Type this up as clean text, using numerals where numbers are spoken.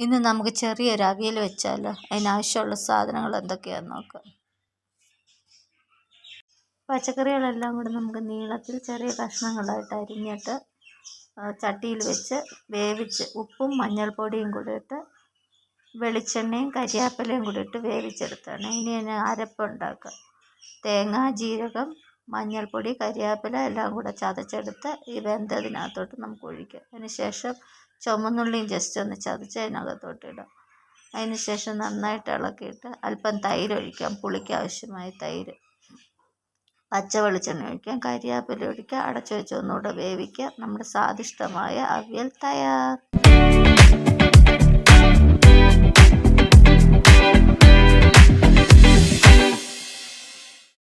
ഇന്ന് നമുക്ക് ചെറിയൊരു അവിയൽ വെച്ചാലോ? അതിനാവശ്യമുള്ള സാധനങ്ങൾ എന്തൊക്കെയാണെന്ന് നോക്കാം. പച്ചക്കറികളെല്ലാം കൂടെ നമുക്ക് നീളത്തിൽ ചെറിയ കഷ്ണങ്ങളായിട്ട് അരിഞ്ഞിട്ട് ചട്ടിയിൽ വെച്ച് വേവിച്ച് ഉപ്പും മഞ്ഞൾപ്പൊടിയും കൂടി ഇട്ട് വെളിച്ചെണ്ണയും കരിയാപ്പിലയും കൂടി ഇട്ട് വേവിച്ചെടുത്താണ്. ഇനി അതിന് അരപ്പുണ്ടാക്കുക. തേങ്ങ, ജീരകം, മഞ്ഞൾപ്പൊടി, കരിയാപ്പില എല്ലാം കൂടെ ചതച്ചെടുത്ത് ഈ വെന്തതിനകത്തോട്ട് നമുക്ക് ഒഴിക്കാം. അതിന് ശേഷം ചുവന്നുള്ളിയും ജസ്റ്റ് ഒന്ന് ചതച്ച് അതിനകത്തോട്ട് ഇടാം. അതിന് ശേഷം നന്നായിട്ട് ഇളക്കിയിട്ട് അല്പം തൈര് ഒഴിക്കാം. പുളിക്ക് ആവശ്യമായ തൈര്, പച്ച വെളിച്ചെണ്ണ ഒഴിക്കാം, കരിയാപ്പില ഒഴിക്കാം, അടച്ചു വെച്ച് ഒന്നുകൂടെ വേവിക്കുക. നമ്മുടെ സ്വാദിഷ്ടമായ അവിയൽ തയ്യാർ.